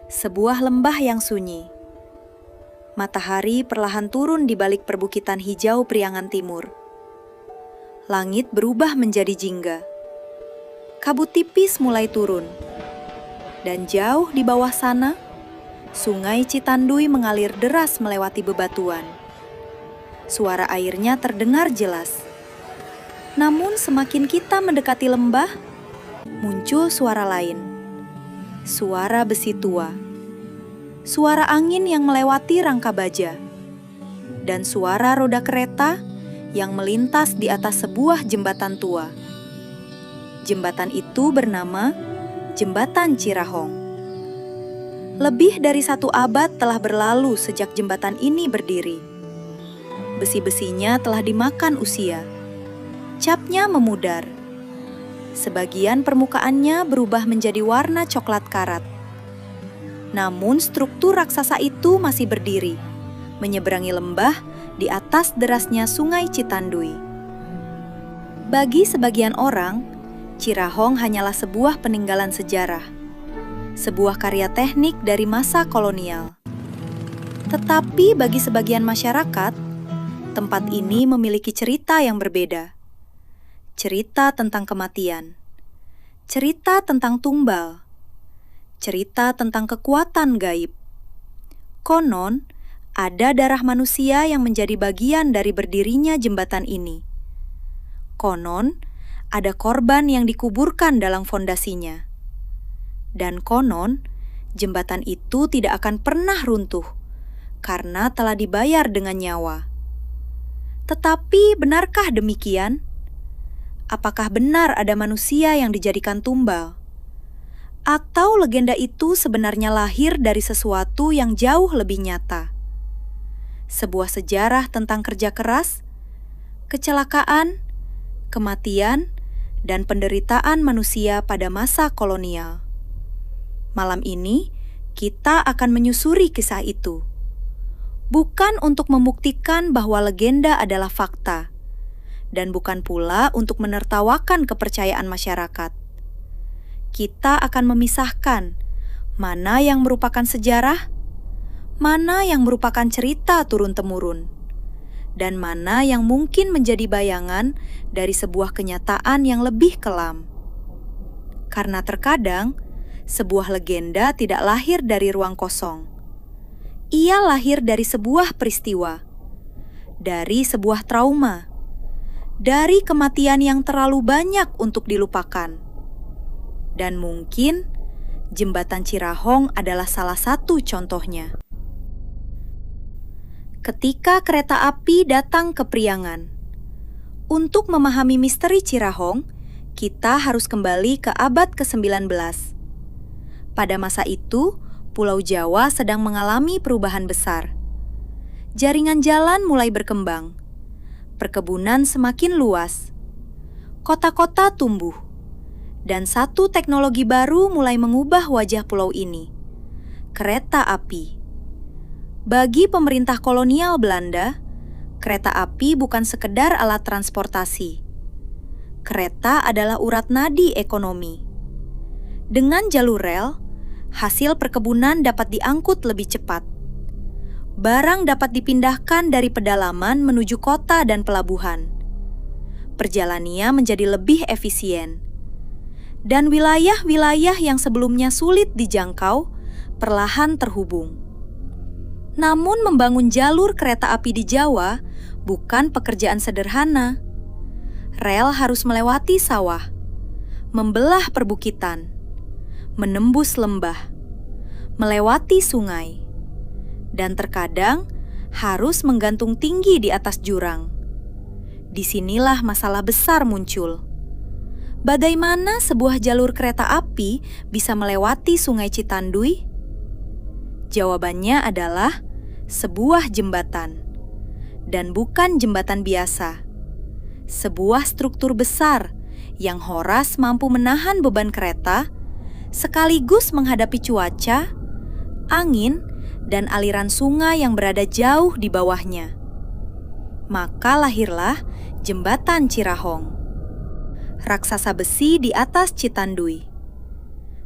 Sebuah lembah yang sunyi. Matahari perlahan turun di balik perbukitan hijau Priangan Timur. Langit berubah menjadi jingga. Kabut tipis mulai turun. Dan jauh di bawah sana, Sungai Citandui mengalir deras melewati bebatuan. Suara airnya terdengar jelas. Namun semakin kita mendekati lembah, muncul suara lain. Suara besi tua. Suara angin yang melewati rangka baja. Dan suara roda kereta yang melintas di atas sebuah jembatan tua. Jembatan itu bernama Jembatan Cirahong. Lebih dari 1 abad telah berlalu sejak jembatan ini berdiri. Besi-besinya telah dimakan usia. Capnya memudar. Sebagian permukaannya berubah menjadi warna coklat karat. Namun struktur raksasa itu masih berdiri, menyeberangi lembah di atas derasnya Sungai Citandui. Bagi sebagian orang, Cirahong hanyalah sebuah peninggalan sejarah, sebuah karya teknik dari masa kolonial. Tetapi bagi sebagian masyarakat, tempat ini memiliki cerita yang berbeda. Cerita tentang kematian, cerita tentang tumbal, cerita tentang kekuatan gaib. Konon, ada darah manusia yang menjadi bagian dari berdirinya jembatan ini. Konon, ada korban yang dikuburkan dalam fondasinya. Dan konon, jembatan itu tidak akan pernah runtuh karena telah dibayar dengan nyawa. Tetapi benarkah demikian? Apakah benar ada manusia yang dijadikan tumbal? Atau legenda itu sebenarnya lahir dari sesuatu yang jauh lebih nyata? Sebuah sejarah tentang kerja keras, kecelakaan, kematian, dan penderitaan manusia pada masa kolonial. Malam ini, kita akan menyusuri kisah itu. Bukan untuk membuktikan bahwa legenda adalah fakta, dan bukan pula untuk menertawakan kepercayaan masyarakat. Kita akan memisahkan mana yang merupakan sejarah, mana yang merupakan cerita turun-temurun, dan mana yang mungkin menjadi bayangan dari sebuah kenyataan yang lebih kelam. Karena terkadang, sebuah legenda tidak lahir dari ruang kosong. Ia lahir dari sebuah peristiwa, dari sebuah trauma, dari kematian yang terlalu banyak untuk dilupakan. Dan mungkin jembatan Cirahong adalah salah satu contohnya. Ketika kereta api datang ke Priangan. Untuk memahami misteri Cirahong, kita harus kembali ke abad ke-19. Pada masa itu, Pulau Jawa sedang mengalami perubahan besar. Jaringan jalan mulai berkembang. Perkebunan semakin luas. Kota-kota tumbuh. Dan satu teknologi baru mulai mengubah wajah pulau ini. Kereta api. Bagi pemerintah kolonial Belanda, kereta api bukan sekedar alat transportasi. Kereta adalah urat nadi ekonomi. Dengan jalur rel, hasil perkebunan dapat diangkut lebih cepat. Barang dapat dipindahkan dari pedalaman menuju kota dan pelabuhan. Perjalanannya menjadi lebih efisien. Dan wilayah-wilayah yang sebelumnya sulit dijangkau, perlahan terhubung. Namun membangun jalur kereta api di Jawa bukan pekerjaan sederhana. Rel harus melewati sawah, membelah perbukitan, menembus lembah, melewati sungai, dan terkadang harus menggantung tinggi di atas jurang. Disinilah masalah besar muncul. Bagaimana sebuah jalur kereta api bisa melewati Sungai Citandui? Jawabannya adalah sebuah jembatan. Dan bukan jembatan biasa. Sebuah struktur besar yang Horas mampu menahan beban kereta, sekaligus menghadapi cuaca, angin, dan aliran sungai yang berada jauh di bawahnya. Maka lahirlah Jembatan Cirahong. Raksasa besi di atas Citandui.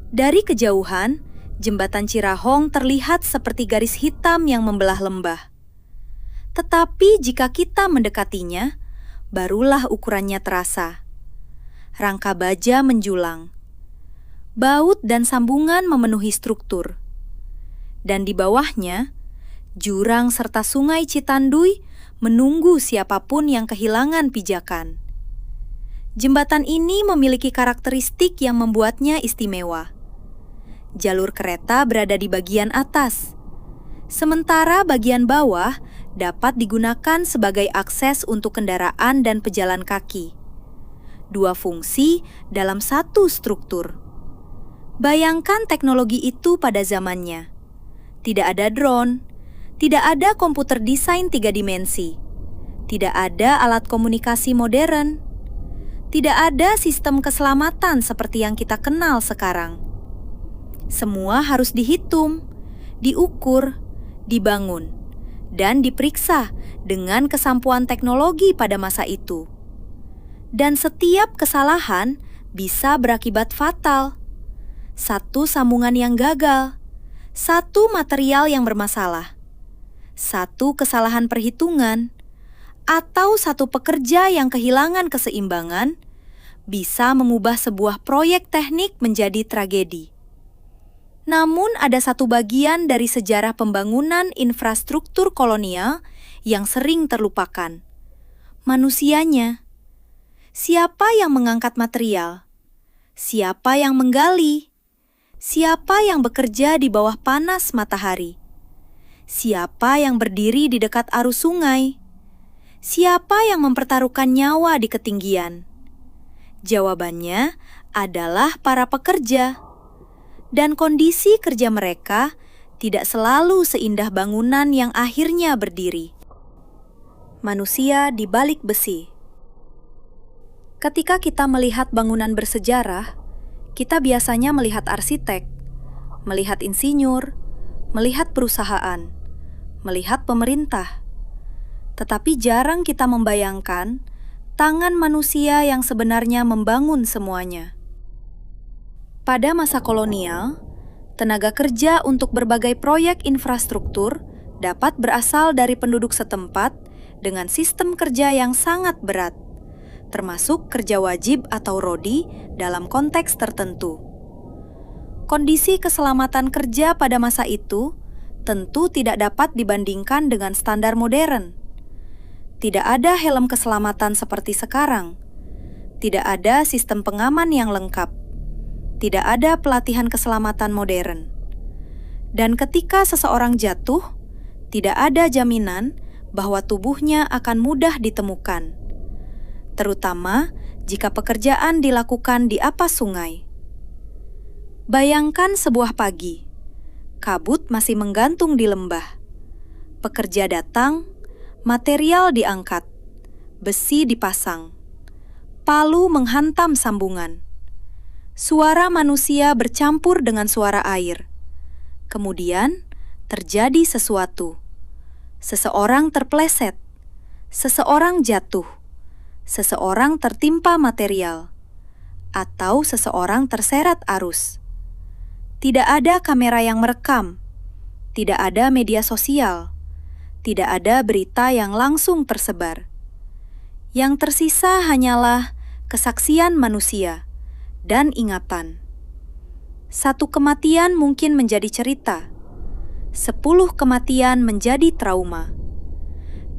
Dari kejauhan, Jembatan Cirahong terlihat seperti garis hitam yang membelah lembah. Tetapi jika kita mendekatinya, barulah ukurannya terasa. Rangka baja menjulang. Baut dan sambungan memenuhi struktur. Dan di bawahnya, jurang serta sungai Citanduy menunggu siapapun yang kehilangan pijakan. Jembatan ini memiliki karakteristik yang membuatnya istimewa. Jalur kereta berada di bagian atas, sementara bagian bawah dapat digunakan sebagai akses untuk kendaraan dan pejalan kaki. Dua fungsi dalam satu struktur. Bayangkan teknologi itu pada zamannya. Tidak ada drone, tidak ada komputer desain 3 dimensi, tidak ada alat komunikasi modern, tidak ada sistem keselamatan seperti yang kita kenal sekarang. Semua harus dihitung, diukur, dibangun, dan diperiksa dengan kesampuan teknologi pada masa itu. Dan setiap kesalahan bisa berakibat fatal. Satu sambungan yang gagal, satu material yang bermasalah, satu kesalahan perhitungan, atau satu pekerja yang kehilangan keseimbangan bisa mengubah sebuah proyek teknik menjadi tragedi. Namun ada satu bagian dari sejarah pembangunan infrastruktur kolonial yang sering terlupakan. Manusianya. Siapa yang mengangkat material? Siapa yang menggali? Siapa yang bekerja di bawah panas matahari? Siapa yang berdiri di dekat arus sungai? Siapa yang mempertaruhkan nyawa di ketinggian? Jawabannya adalah para pekerja. Dan kondisi kerja mereka tidak selalu seindah bangunan yang akhirnya berdiri. Manusia di balik besi. Ketika kita melihat bangunan bersejarah, kita biasanya melihat arsitek, melihat insinyur, melihat perusahaan, melihat pemerintah. Tetapi jarang kita membayangkan tangan manusia yang sebenarnya membangun semuanya. Pada masa kolonial, tenaga kerja untuk berbagai proyek infrastruktur dapat berasal dari penduduk setempat dengan sistem kerja yang sangat berat, termasuk kerja wajib atau rodi dalam konteks tertentu. Kondisi keselamatan kerja pada masa itu tentu tidak dapat dibandingkan dengan standar modern. Tidak ada helm keselamatan seperti sekarang. Tidak ada sistem pengaman yang lengkap. Tidak ada pelatihan keselamatan modern. Dan ketika seseorang jatuh, tidak ada jaminan bahwa tubuhnya akan mudah ditemukan. Terutama jika pekerjaan dilakukan di apas sungai. Bayangkan sebuah pagi, kabut masih menggantung di lembah. Pekerja datang, material diangkat, besi dipasang, palu menghantam sambungan. Suara manusia bercampur dengan suara air. Kemudian terjadi sesuatu. Seseorang terpleset, seseorang jatuh, seseorang tertimpa material, atau seseorang terseret arus. Tidak ada kamera yang merekam, tidak ada media sosial, tidak ada berita yang langsung tersebar. Yang tersisa hanyalah kesaksian manusia dan ingatan. Satu kematian mungkin menjadi cerita, 10 kematian menjadi trauma.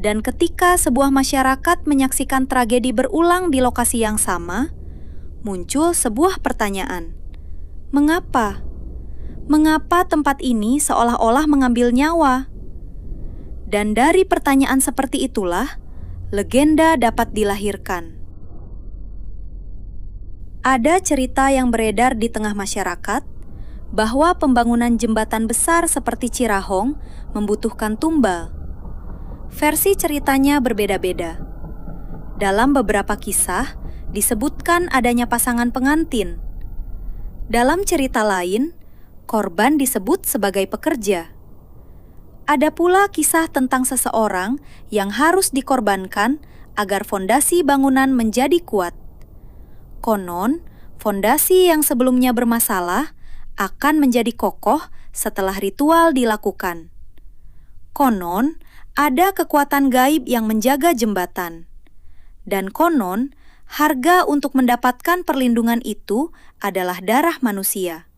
Dan ketika sebuah masyarakat menyaksikan tragedi berulang di lokasi yang sama, muncul sebuah pertanyaan. Mengapa? Mengapa tempat ini seolah-olah mengambil nyawa? Dan dari pertanyaan seperti itulah, legenda dapat dilahirkan. Ada cerita yang beredar di tengah masyarakat bahwa pembangunan jembatan besar seperti Cirahong membutuhkan tumbal. Versi ceritanya berbeda-beda. Dalam beberapa kisah disebutkan adanya pasangan pengantin. Dalam cerita lain, korban disebut sebagai pekerja. Ada pula kisah tentang seseorang yang harus dikorbankan agar fondasi bangunan menjadi kuat. Konon, fondasi yang sebelumnya bermasalah akan menjadi kokoh setelah ritual dilakukan. Konon, ada kekuatan gaib yang menjaga jembatan. Dan konon, harga untuk mendapatkan perlindungan itu adalah darah manusia.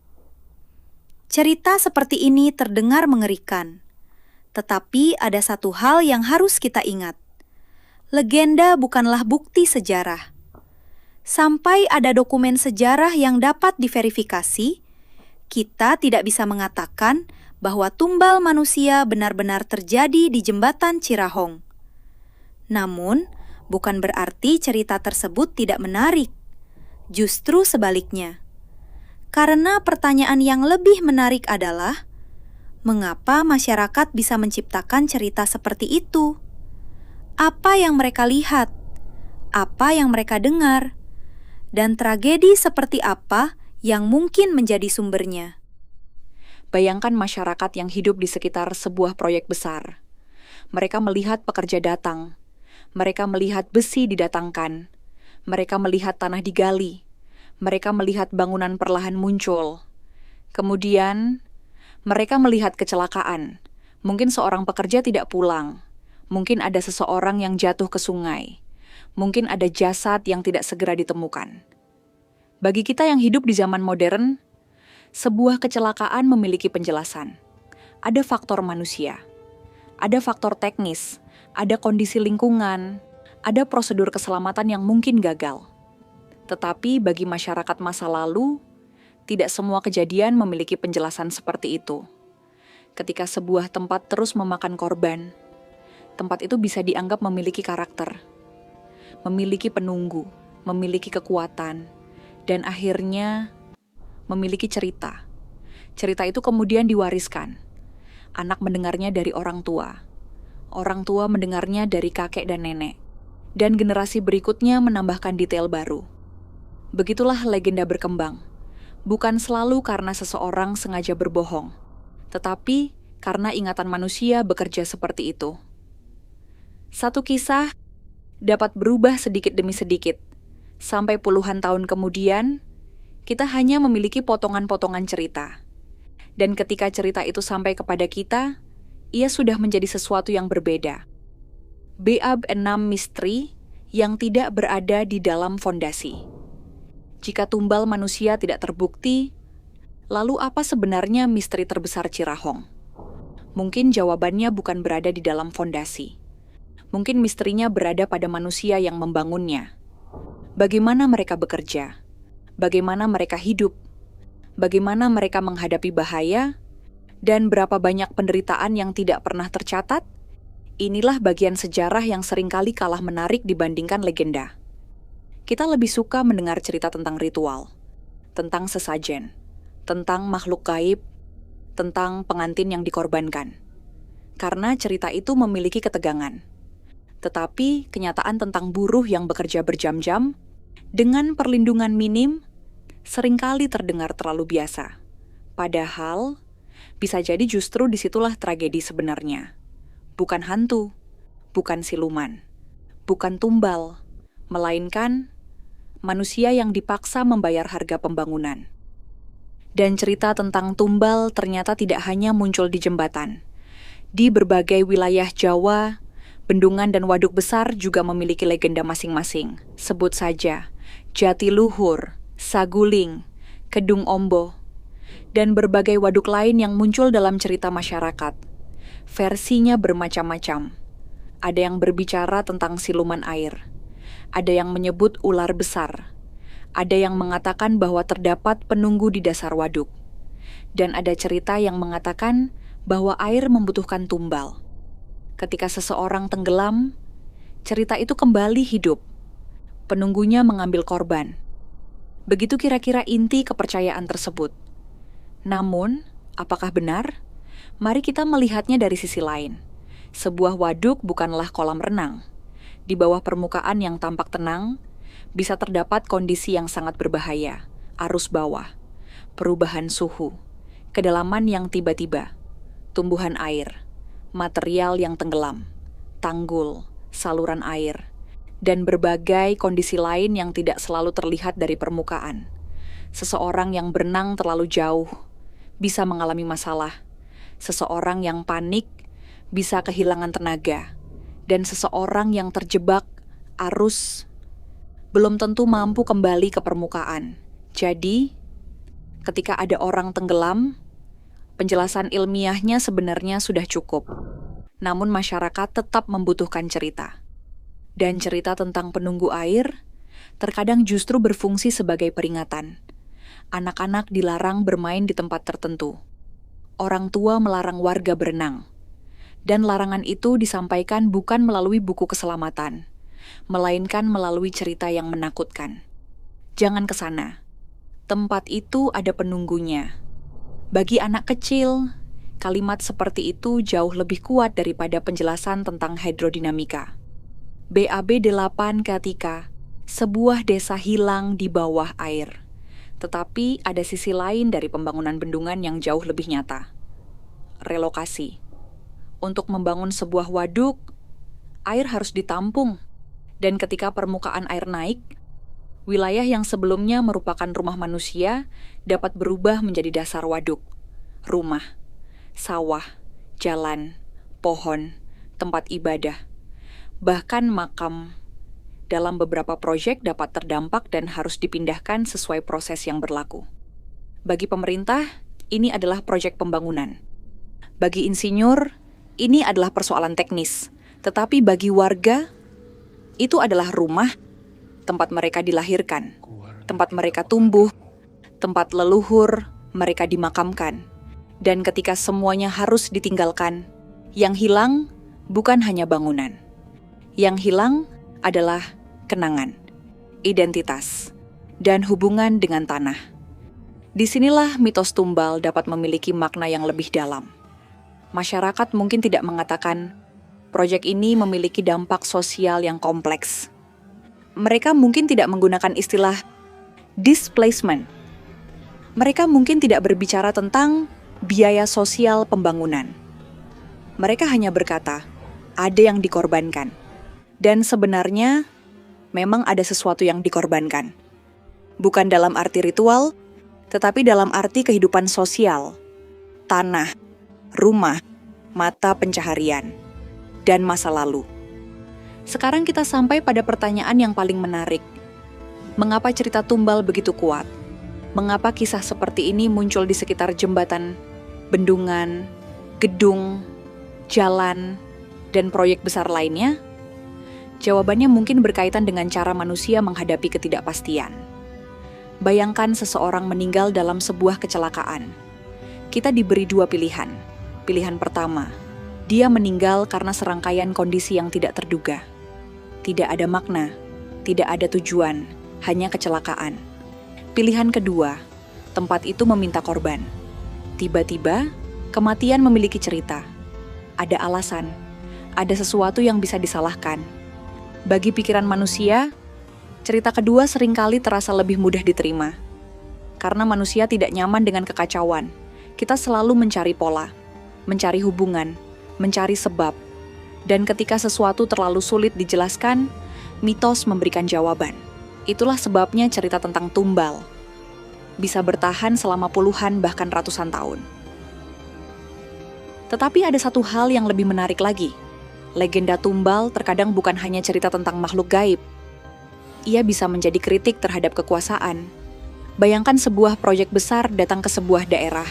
Cerita seperti ini terdengar mengerikan. Tetapi ada satu hal yang harus kita ingat. Legenda bukanlah bukti sejarah. Sampai ada dokumen sejarah yang dapat diverifikasi, kita tidak bisa mengatakan bahwa tumbal manusia benar-benar terjadi di jembatan Cirahong. Namun, bukan berarti cerita tersebut tidak menarik. Justru sebaliknya. Karena pertanyaan yang lebih menarik adalah, mengapa masyarakat bisa menciptakan cerita seperti itu? Apa yang mereka lihat? Apa yang mereka dengar? Dan tragedi seperti apa yang mungkin menjadi sumbernya? Bayangkan masyarakat yang hidup di sekitar sebuah proyek besar. Mereka melihat pekerja datang. Mereka melihat besi didatangkan. Mereka melihat tanah digali. Mereka melihat bangunan perlahan muncul. Kemudian, mereka melihat kecelakaan. Mungkin seorang pekerja tidak pulang. Mungkin ada seseorang yang jatuh ke sungai. Mungkin ada jasad yang tidak segera ditemukan. Bagi kita yang hidup di zaman modern, sebuah kecelakaan memiliki penjelasan. Ada faktor manusia, ada faktor teknis, ada kondisi lingkungan, ada prosedur keselamatan yang mungkin gagal. Tetapi bagi masyarakat masa lalu, tidak semua kejadian memiliki penjelasan seperti itu. Ketika sebuah tempat terus memakan korban, tempat itu bisa dianggap memiliki karakter, memiliki penunggu, memiliki kekuatan, dan akhirnya memiliki cerita. Cerita itu kemudian diwariskan. Anak mendengarnya dari orang tua mendengarnya dari kakek dan nenek, dan generasi berikutnya menambahkan detail baru. Begitulah legenda berkembang, bukan selalu karena seseorang sengaja berbohong, tetapi karena ingatan manusia bekerja seperti itu. Satu kisah dapat berubah sedikit demi sedikit, sampai puluhan tahun kemudian, kita hanya memiliki potongan-potongan cerita. Dan ketika cerita itu sampai kepada kita, ia sudah menjadi sesuatu yang berbeda. Bab 6 misteri yang tidak berada di dalam fondasi. Jika tumbal manusia tidak terbukti, lalu apa sebenarnya misteri terbesar Cirahong? Mungkin jawabannya bukan berada di dalam fondasi. Mungkin misterinya berada pada manusia yang membangunnya. Bagaimana mereka bekerja? Bagaimana mereka hidup? Bagaimana mereka menghadapi bahaya? Dan berapa banyak penderitaan yang tidak pernah tercatat? Inilah bagian sejarah yang seringkali kalah menarik dibandingkan legenda. Kita lebih suka mendengar cerita tentang ritual, tentang sesajen, tentang makhluk gaib, tentang pengantin yang dikorbankan. Karena cerita itu memiliki ketegangan. Tetapi kenyataan tentang buruh yang bekerja berjam-jam, dengan perlindungan minim, seringkali terdengar terlalu biasa. Padahal, bisa jadi justru disitulah tragedi sebenarnya. Bukan hantu, bukan siluman, bukan tumbal, melainkan manusia yang dipaksa membayar harga pembangunan. Dan cerita tentang tumbal ternyata tidak hanya muncul di jembatan. Di berbagai wilayah Jawa, bendungan dan waduk besar juga memiliki legenda masing-masing. Sebut saja Jatiluhur, Saguling, Kedung Ombo, dan berbagai waduk lain yang muncul dalam cerita masyarakat. Versinya bermacam-macam. Ada yang berbicara tentang siluman air. Ada yang menyebut ular besar. Ada yang mengatakan bahwa terdapat penunggu di dasar waduk. Dan ada cerita yang mengatakan bahwa air membutuhkan tumbal. Ketika seseorang tenggelam, cerita itu kembali hidup. Penunggunya mengambil korban. Begitu kira-kira inti kepercayaan tersebut. Namun, apakah benar? Mari kita melihatnya dari sisi lain. Sebuah waduk bukanlah kolam renang. Di bawah permukaan yang tampak tenang, bisa terdapat kondisi yang sangat berbahaya, arus bawah, perubahan suhu, kedalaman yang tiba-tiba, tumbuhan air, material yang tenggelam, tanggul, saluran air, dan berbagai kondisi lain yang tidak selalu terlihat dari permukaan. Seseorang yang berenang terlalu jauh, bisa mengalami masalah. Seseorang yang panik bisa kehilangan tenaga. Dan seseorang yang terjebak arus belum tentu mampu kembali ke permukaan. Jadi, ketika ada orang tenggelam, penjelasan ilmiahnya sebenarnya sudah cukup. Namun masyarakat tetap membutuhkan cerita. Dan cerita tentang penunggu air terkadang justru berfungsi sebagai peringatan. Anak-anak dilarang bermain di tempat tertentu. Orang tua melarang warga berenang. Dan larangan itu disampaikan bukan melalui buku keselamatan, melainkan melalui cerita yang menakutkan. Jangan ke sana. Tempat itu ada penunggunya. Bagi anak kecil, kalimat seperti itu jauh lebih kuat daripada penjelasan tentang hidrodinamika. BAB 8 ketika sebuah desa hilang di bawah air. Tetapi ada sisi lain dari pembangunan bendungan yang jauh lebih nyata. Relokasi. Untuk membangun sebuah waduk, air harus ditampung. Dan ketika permukaan air naik, wilayah yang sebelumnya merupakan rumah manusia dapat berubah menjadi dasar waduk, rumah, sawah, jalan, pohon, tempat ibadah, bahkan makam. Dalam beberapa proyek dapat terdampak dan harus dipindahkan sesuai proses yang berlaku. Bagi pemerintah, ini adalah proyek pembangunan. Bagi insinyur, ini adalah persoalan teknis. Tetapi bagi warga, itu adalah rumah, tempat mereka dilahirkan, tempat mereka tumbuh, tempat leluhur mereka dimakamkan. Dan ketika semuanya harus ditinggalkan, yang hilang bukan hanya bangunan. Yang hilang adalah kenangan, identitas, dan hubungan dengan tanah. Disinilah mitos tumbal dapat memiliki makna yang lebih dalam. Masyarakat mungkin tidak mengatakan, proyek ini memiliki dampak sosial yang kompleks. Mereka mungkin tidak menggunakan istilah displacement. Mereka mungkin tidak berbicara tentang biaya sosial pembangunan. Mereka hanya berkata, ada yang dikorbankan. Dan sebenarnya, memang ada sesuatu yang dikorbankan. Bukan dalam arti ritual, tetapi dalam arti kehidupan sosial, tanah, rumah, mata pencaharian, dan masa lalu. Sekarang kita sampai pada pertanyaan yang paling menarik. Mengapa cerita tumbal begitu kuat? Mengapa kisah seperti ini muncul di sekitar jembatan, bendungan, gedung, jalan, dan proyek besar lainnya? Jawabannya mungkin berkaitan dengan cara manusia menghadapi ketidakpastian. Bayangkan seseorang meninggal dalam sebuah kecelakaan. Kita diberi dua pilihan. Pilihan pertama, dia meninggal karena serangkaian kondisi yang tidak terduga. Tidak ada makna, tidak ada tujuan, hanya kecelakaan. Pilihan kedua, tempat itu meminta korban. Tiba-tiba, kematian memiliki cerita. Ada alasan, ada sesuatu yang bisa disalahkan. Bagi pikiran manusia, cerita kedua seringkali terasa lebih mudah diterima. Karena manusia tidak nyaman dengan kekacauan, kita selalu mencari pola, mencari hubungan, mencari sebab. Dan ketika sesuatu terlalu sulit dijelaskan, mitos memberikan jawaban. Itulah sebabnya cerita tentang tumbal bisa bertahan selama puluhan bahkan ratusan tahun. Tetapi ada satu hal yang lebih menarik lagi. Legenda tumbal terkadang bukan hanya cerita tentang makhluk gaib. Ia bisa menjadi kritik terhadap kekuasaan. Bayangkan sebuah proyek besar datang ke sebuah daerah.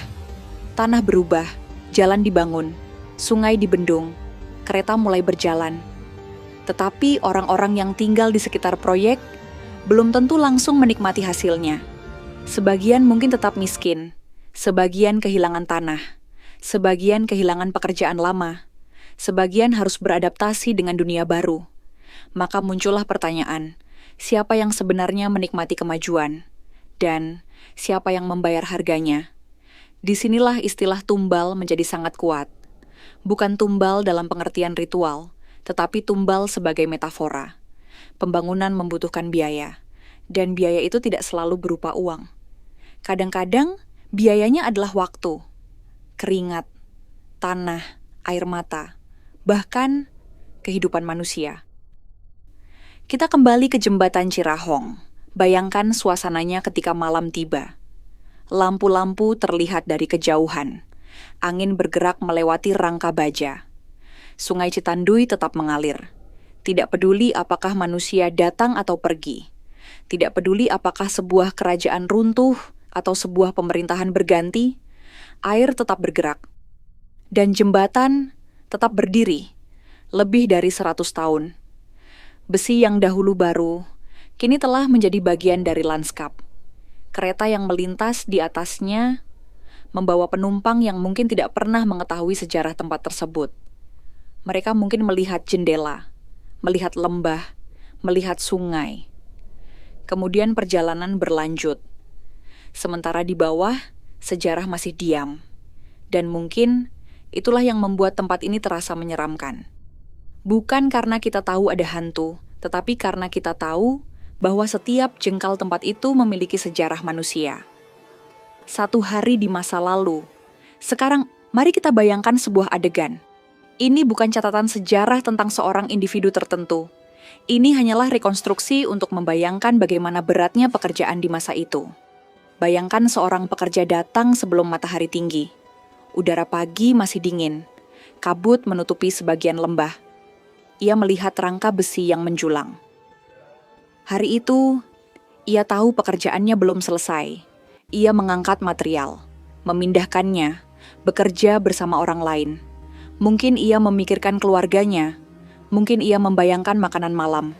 Tanah berubah, jalan dibangun, sungai dibendung, kereta mulai berjalan. Tetapi orang-orang yang tinggal di sekitar proyek belum tentu langsung menikmati hasilnya. Sebagian mungkin tetap miskin, sebagian kehilangan tanah, sebagian kehilangan pekerjaan lama, sebagian harus beradaptasi dengan dunia baru. Maka muncullah pertanyaan, siapa yang sebenarnya menikmati kemajuan? Dan siapa yang membayar harganya? Disinilah istilah tumbal menjadi sangat kuat. Bukan tumbal dalam pengertian ritual, tetapi tumbal sebagai metafora. Pembangunan membutuhkan biaya, dan biaya itu tidak selalu berupa uang. Kadang-kadang, biayanya adalah waktu, keringat, tanah, air mata, bahkan kehidupan manusia. Kita kembali ke jembatan Cirahong. Bayangkan suasananya ketika malam tiba. Lampu-lampu terlihat dari kejauhan. Angin bergerak melewati rangka baja. Sungai Citanduy tetap mengalir. Tidak peduli apakah manusia datang atau pergi. Tidak peduli apakah sebuah kerajaan runtuh atau sebuah pemerintahan berganti, air tetap bergerak. Dan jembatan tetap berdiri, lebih dari 100 tahun. Besi yang dahulu baru, kini telah menjadi bagian dari lanskap. Kereta yang melintas di atasnya membawa penumpang yang mungkin tidak pernah mengetahui sejarah tempat tersebut. Mereka mungkin melihat jendela, melihat lembah, melihat sungai. Kemudian perjalanan berlanjut. Sementara di bawah, sejarah masih diam. Dan mungkin itulah yang membuat tempat ini terasa menyeramkan. Bukan karena kita tahu ada hantu, tetapi karena kita tahu bahwa setiap jengkal tempat itu memiliki sejarah manusia. Satu hari di masa lalu. Sekarang, mari kita bayangkan sebuah adegan. Ini bukan catatan sejarah tentang seorang individu tertentu. Ini hanyalah rekonstruksi untuk membayangkan bagaimana beratnya pekerjaan di masa itu. Bayangkan seorang pekerja datang sebelum matahari tinggi. Udara pagi masih dingin. Kabut menutupi sebagian lembah. Ia melihat rangka besi yang menjulang. Hari itu, ia tahu pekerjaannya belum selesai. Ia mengangkat material, memindahkannya, bekerja bersama orang lain. Mungkin ia memikirkan keluarganya. Mungkin ia membayangkan makanan malam.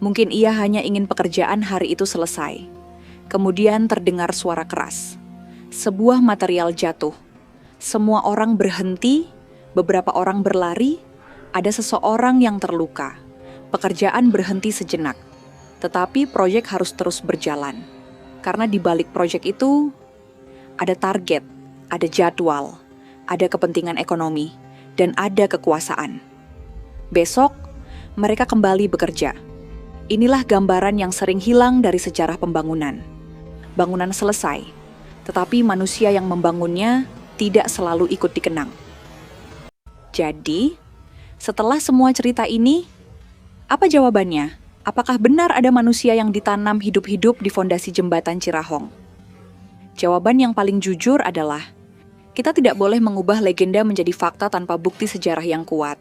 Mungkin ia hanya ingin pekerjaan hari itu selesai. Kemudian terdengar suara keras. Sebuah material jatuh. Semua orang berhenti, beberapa orang berlari, ada seseorang yang terluka. Pekerjaan berhenti sejenak. Tetapi proyek harus terus berjalan. Karena di balik proyek itu, ada target, ada jadwal, ada kepentingan ekonomi, dan ada kekuasaan. Besok, mereka kembali bekerja. Inilah gambaran yang sering hilang dari sejarah pembangunan. Bangunan selesai, tetapi manusia yang membangunnya tidak selalu ikut dikenang. Jadi, setelah semua cerita ini, apa jawabannya? Apakah benar ada manusia yang ditanam hidup-hidup di fondasi jembatan Cirahong? Jawaban yang paling jujur adalah, kita tidak boleh mengubah legenda menjadi fakta tanpa bukti sejarah yang kuat.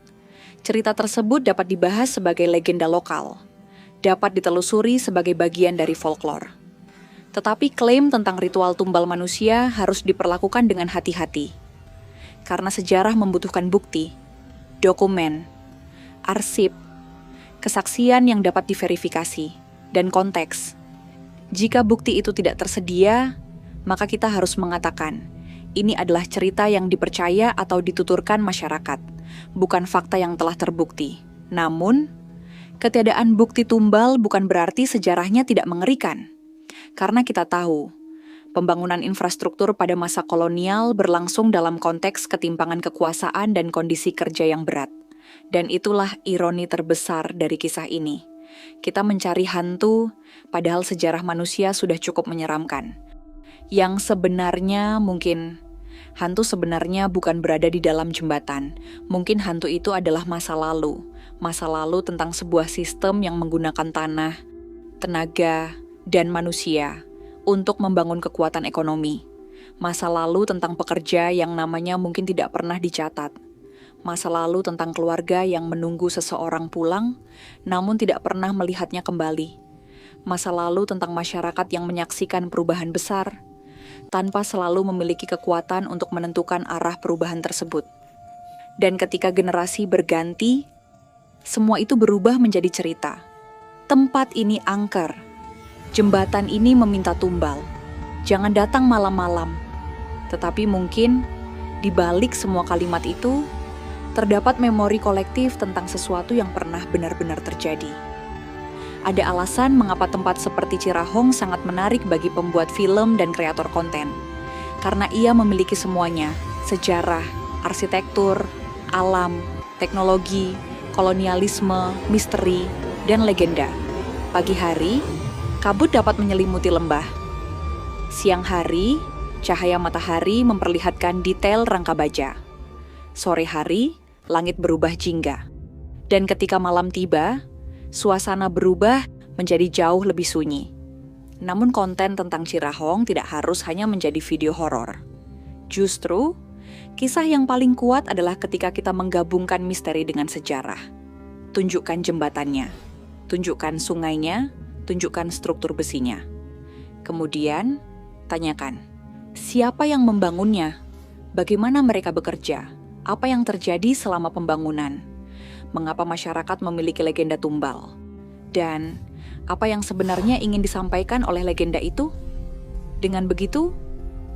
Cerita tersebut dapat dibahas sebagai legenda lokal, dapat ditelusuri sebagai bagian dari folklore. Tetapi klaim tentang ritual tumbal manusia harus diperlakukan dengan hati-hati. Karena sejarah membutuhkan bukti, dokumen, arsip, kesaksian yang dapat diverifikasi, dan konteks. Jika bukti itu tidak tersedia, maka kita harus mengatakan, ini adalah cerita yang dipercaya atau dituturkan masyarakat, bukan fakta yang telah terbukti. Namun, ketiadaan bukti tumbal bukan berarti sejarahnya tidak mengerikan. Karena kita tahu, pembangunan infrastruktur pada masa kolonial berlangsung dalam konteks ketimpangan kekuasaan dan kondisi kerja yang berat. Dan itulah ironi terbesar dari kisah ini. Kita mencari hantu, padahal sejarah manusia sudah cukup menyeramkan. Yang sebenarnya mungkin, hantu sebenarnya bukan berada di dalam jembatan. Mungkin hantu itu adalah masa lalu. Masa lalu tentang sebuah sistem yang menggunakan tanah, tenaga, dan manusia untuk membangun kekuatan ekonomi. Masa lalu tentang pekerja yang namanya mungkin tidak pernah dicatat. Masa lalu tentang keluarga yang menunggu seseorang pulang, namun tidak pernah melihatnya kembali. Masa lalu tentang masyarakat yang menyaksikan perubahan besar, tanpa selalu memiliki kekuatan untuk menentukan arah perubahan tersebut. Dan ketika generasi berganti, semua itu berubah menjadi cerita. Tempat ini angker. Jembatan ini meminta tumbal. Jangan datang malam-malam. Tetapi mungkin, di balik semua kalimat itu, terdapat memori kolektif tentang sesuatu yang pernah benar-benar terjadi. Ada alasan mengapa tempat seperti Cirahong sangat menarik bagi pembuat film dan kreator konten. Karena ia memiliki semuanya, sejarah, arsitektur, alam, teknologi, kolonialisme, misteri, dan legenda. Pagi hari, kabut dapat menyelimuti lembah. Siang hari, cahaya matahari memperlihatkan detail rangka baja. Sore hari, langit berubah jingga. Dan ketika malam tiba, suasana berubah menjadi jauh lebih sunyi. Namun konten tentang Cirahong tidak harus hanya menjadi video horor. Justru, kisah yang paling kuat adalah ketika kita menggabungkan misteri dengan sejarah. Tunjukkan jembatannya, tunjukkan sungainya, tunjukkan struktur besinya. Kemudian, tanyakan, siapa yang membangunnya? Bagaimana mereka bekerja? Apa yang terjadi selama pembangunan? Mengapa masyarakat memiliki legenda tumbal? Dan apa yang sebenarnya ingin disampaikan oleh legenda itu? Dengan begitu,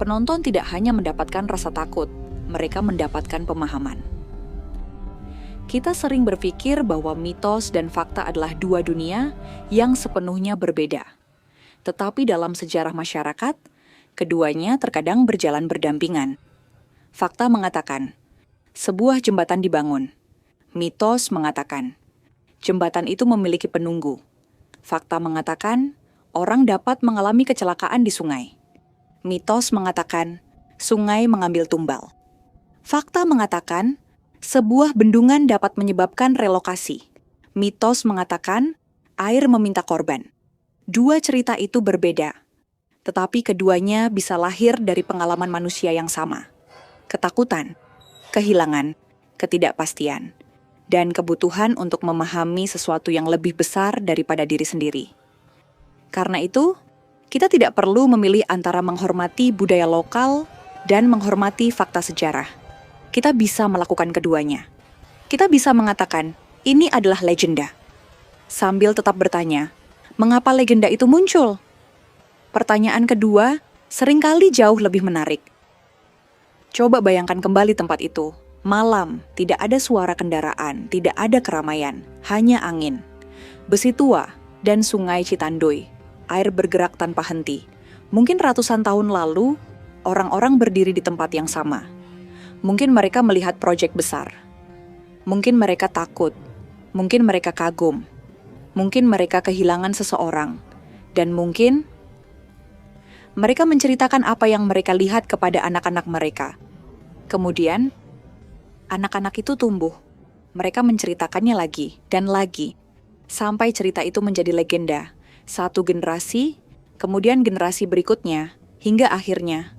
penonton tidak hanya mendapatkan rasa takut, mereka mendapatkan pemahaman. Kita sering berpikir bahwa mitos dan fakta adalah dua dunia yang sepenuhnya berbeda. Tetapi dalam sejarah masyarakat, keduanya terkadang berjalan berdampingan. Fakta mengatakan, sebuah jembatan dibangun. Mitos mengatakan, jembatan itu memiliki penunggu. Fakta mengatakan, orang dapat mengalami kecelakaan di sungai. Mitos mengatakan, sungai mengambil tumbal. Fakta mengatakan, sebuah bendungan dapat menyebabkan relokasi. Mitos mengatakan, air meminta korban. Dua cerita itu berbeda, tetapi keduanya bisa lahir dari pengalaman manusia yang sama. Ketakutan, kehilangan, ketidakpastian, dan kebutuhan untuk memahami sesuatu yang lebih besar daripada diri sendiri. Karena itu, kita tidak perlu memilih antara menghormati budaya lokal dan menghormati fakta sejarah. Kita bisa melakukan keduanya. Kita bisa mengatakan, ini adalah legenda. Sambil tetap bertanya, mengapa legenda itu muncul? Pertanyaan kedua seringkali jauh lebih menarik. Coba bayangkan kembali tempat itu. Malam, tidak ada suara kendaraan, tidak ada keramaian, hanya angin. Besi tua dan sungai Citandoy. Air bergerak tanpa henti. Mungkin ratusan tahun lalu, orang-orang berdiri di tempat yang sama. Mungkin mereka melihat proyek besar. Mungkin mereka takut. Mungkin mereka kagum. Mungkin mereka kehilangan seseorang. Dan mungkin mereka menceritakan apa yang mereka lihat kepada anak-anak mereka. Kemudian, anak-anak itu tumbuh. Mereka menceritakannya lagi dan lagi. Sampai cerita itu menjadi legenda. Satu generasi, kemudian generasi berikutnya, hingga akhirnya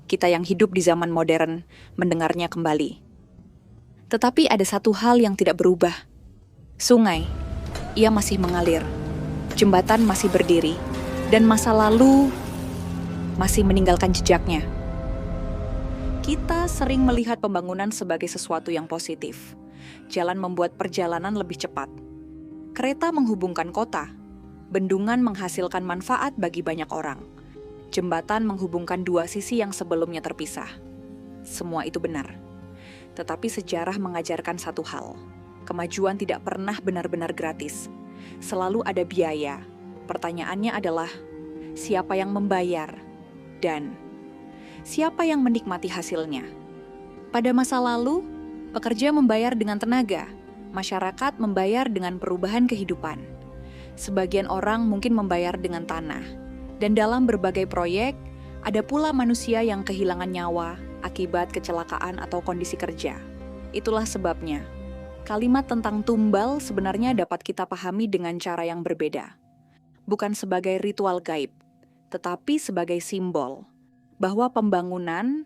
kita yang hidup di zaman modern mendengarnya kembali. Tetapi ada satu hal yang tidak berubah. Sungai, ia masih mengalir. Jembatan masih berdiri. Dan masa lalu masih meninggalkan jejaknya. Kita sering melihat pembangunan sebagai sesuatu yang positif. Jalan membuat perjalanan lebih cepat. Kereta menghubungkan kota. Bendungan menghasilkan manfaat bagi banyak orang. Jembatan menghubungkan dua sisi yang sebelumnya terpisah. Semua itu benar. Tetapi sejarah mengajarkan satu hal. Kemajuan tidak pernah benar-benar gratis. Selalu ada biaya. Pertanyaannya adalah, siapa yang membayar? Dan siapa yang menikmati hasilnya? Pada masa lalu, pekerja membayar dengan tenaga, masyarakat membayar dengan perubahan kehidupan. Sebagian orang mungkin membayar dengan tanah, dan dalam berbagai proyek, ada pula manusia yang kehilangan nyawa akibat kecelakaan atau kondisi kerja. Itulah sebabnya, kalimat tentang tumbal sebenarnya dapat kita pahami dengan cara yang berbeda. Bukan sebagai ritual gaib, tetapi sebagai simbol bahwa pembangunan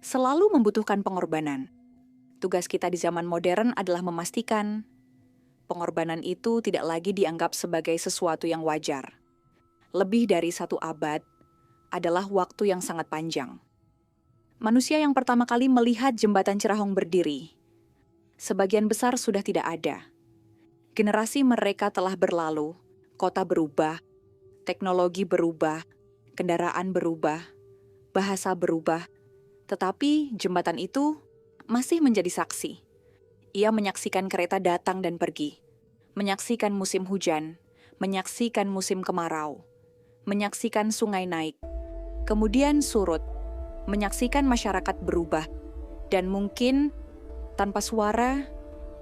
selalu membutuhkan pengorbanan. Tugas kita di zaman modern adalah memastikan pengorbanan itu tidak lagi dianggap sebagai sesuatu yang wajar. Lebih dari 1 abad adalah waktu yang sangat panjang. Manusia yang pertama kali melihat jembatan Cirahong berdiri, sebagian besar sudah tidak ada. Generasi mereka telah berlalu, kota berubah, teknologi berubah, kendaraan berubah, bahasa berubah, tetapi jembatan itu masih menjadi saksi. Ia menyaksikan kereta datang dan pergi, menyaksikan musim hujan, menyaksikan musim kemarau, menyaksikan sungai naik, kemudian surut, menyaksikan masyarakat berubah, dan mungkin tanpa suara,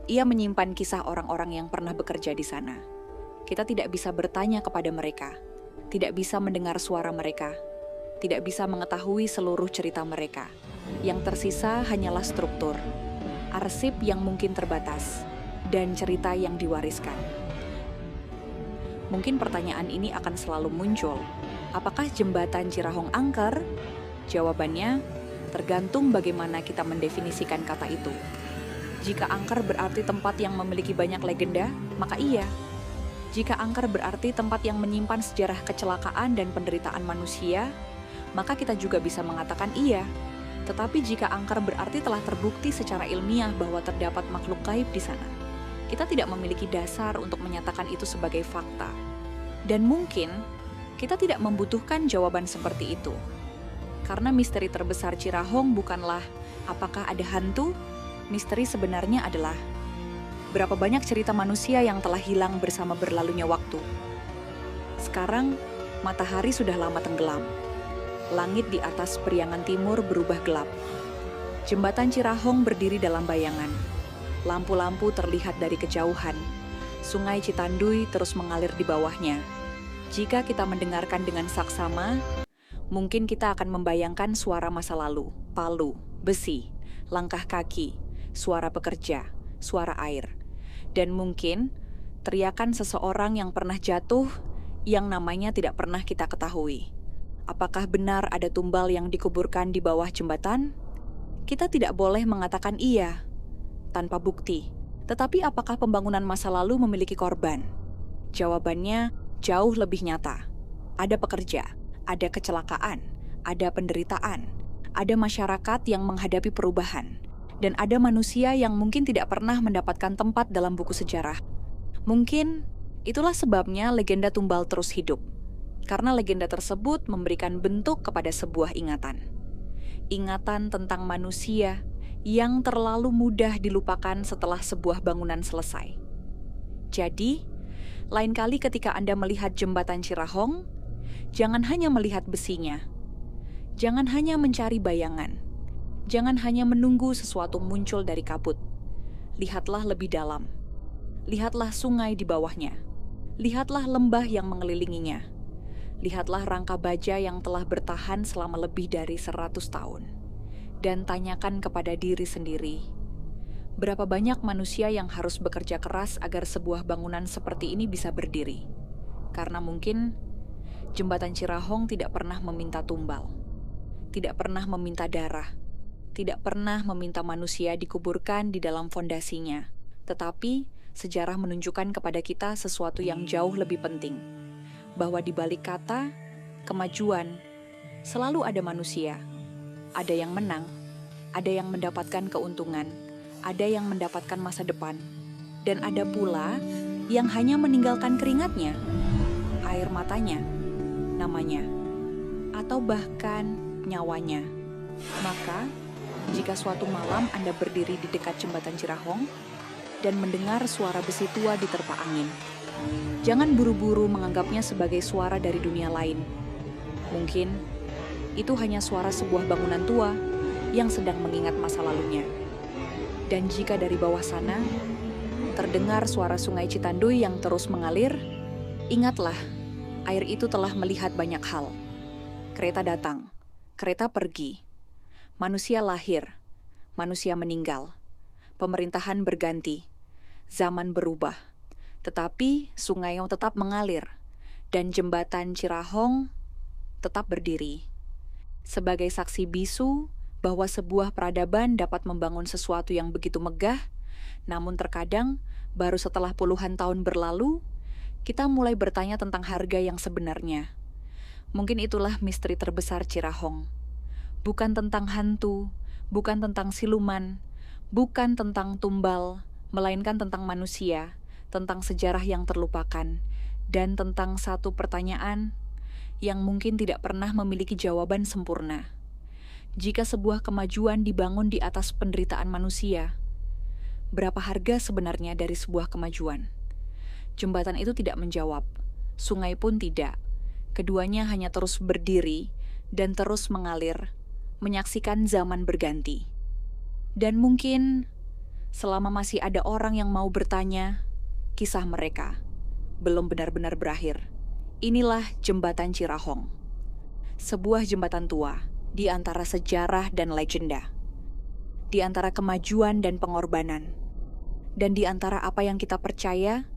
ia menyimpan kisah orang-orang yang pernah bekerja di sana. Kita tidak bisa bertanya kepada mereka, tidak bisa mendengar suara mereka, tidak bisa mengetahui seluruh cerita mereka. Yang tersisa hanyalah struktur, arsip yang mungkin terbatas, dan cerita yang diwariskan. Mungkin pertanyaan ini akan selalu muncul. Apakah jembatan Cirahong angker? Jawabannya tergantung bagaimana kita mendefinisikan kata itu. Jika angker berarti tempat yang memiliki banyak legenda, maka iya. Jika angker berarti tempat yang menyimpan sejarah kecelakaan dan penderitaan manusia, maka kita juga bisa mengatakan iya. Tetapi jika angker berarti telah terbukti secara ilmiah bahwa terdapat makhluk gaib di sana, kita tidak memiliki dasar untuk menyatakan itu sebagai fakta. Dan mungkin kita tidak membutuhkan jawaban seperti itu. Karena misteri terbesar Cirahong bukanlah apakah ada hantu, misteri sebenarnya adalah berapa banyak cerita manusia yang telah hilang bersama berlalunya waktu. Sekarang, matahari sudah lama tenggelam. Langit di atas Priangan Timur berubah gelap. Jembatan Cirahong berdiri dalam bayangan. Lampu-lampu terlihat dari kejauhan. Sungai Citanduy terus mengalir di bawahnya. Jika kita mendengarkan dengan saksama, mungkin kita akan membayangkan suara masa lalu, palu, besi, langkah kaki, suara pekerja, suara air. Dan mungkin teriakan seseorang yang pernah jatuh yang namanya tidak pernah kita ketahui. Apakah benar ada tumbal yang dikuburkan di bawah jembatan? Kita tidak boleh mengatakan iya tanpa bukti. Tetapi apakah pembangunan masa lalu memiliki korban? Jawabannya jauh lebih nyata. Ada pekerja, ada kecelakaan, ada penderitaan, ada masyarakat yang menghadapi perubahan. Dan ada manusia yang mungkin tidak pernah mendapatkan tempat dalam buku sejarah. Mungkin itulah sebabnya legenda tumbal terus hidup. Karena legenda tersebut memberikan bentuk kepada sebuah ingatan. Ingatan tentang manusia yang terlalu mudah dilupakan setelah sebuah bangunan selesai. Jadi, lain kali ketika Anda melihat jembatan Cirahong, jangan hanya melihat besinya. Jangan hanya mencari bayangan. Jangan hanya menunggu sesuatu muncul dari kabut. Lihatlah lebih dalam. Lihatlah sungai di bawahnya. Lihatlah lembah yang mengelilinginya. Lihatlah rangka baja yang telah bertahan selama lebih dari 100 tahun. Dan tanyakan kepada diri sendiri, berapa banyak manusia yang harus bekerja keras agar sebuah bangunan seperti ini bisa berdiri? Karena mungkin jembatan Cirahong tidak pernah meminta tumbal, tidak pernah meminta darah, tidak pernah meminta manusia dikuburkan di dalam fondasinya. Tetapi sejarah menunjukkan kepada kita sesuatu yang jauh lebih penting, bahwa di balik kata kemajuan selalu ada manusia. Ada yang menang, ada yang mendapatkan keuntungan, ada yang mendapatkan masa depan, dan ada pula yang hanya meninggalkan keringatnya, air matanya, namanya, atau bahkan nyawanya. Maka jika suatu malam Anda berdiri di dekat jembatan Cirahong dan mendengar suara besi tua diterpa angin, jangan buru-buru menganggapnya sebagai suara dari dunia lain. Mungkin itu hanya suara sebuah bangunan tua yang sedang mengingat masa lalunya. Dan jika dari bawah sana terdengar suara sungai Citanduy yang terus mengalir, ingatlah, air itu telah melihat banyak hal. Kereta datang, kereta pergi. Manusia lahir, manusia meninggal, pemerintahan berganti, zaman berubah, tetapi sungai yang tetap mengalir, dan jembatan Cirahong tetap berdiri. Sebagai saksi bisu bahwa sebuah peradaban dapat membangun sesuatu yang begitu megah, namun terkadang baru setelah puluhan tahun berlalu, kita mulai bertanya tentang harga yang sebenarnya. Mungkin itulah misteri terbesar Cirahong. Bukan tentang hantu, bukan tentang siluman, bukan tentang tumbal, melainkan tentang manusia, tentang sejarah yang terlupakan, dan tentang satu pertanyaan yang mungkin tidak pernah memiliki jawaban sempurna. Jika sebuah kemajuan dibangun di atas penderitaan manusia, berapa harga sebenarnya dari sebuah kemajuan? Jembatan itu tidak menjawab, sungai pun tidak. Keduanya hanya terus berdiri dan terus mengalir, menyaksikan zaman berganti. Dan mungkin selama masih ada orang yang mau bertanya, kisah mereka belum benar-benar berakhir. Inilah jembatan Cirahong. Sebuah jembatan tua di antara sejarah dan legenda. Di antara kemajuan dan pengorbanan. Dan di antara apa yang kita percaya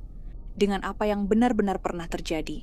dengan apa yang benar-benar pernah terjadi.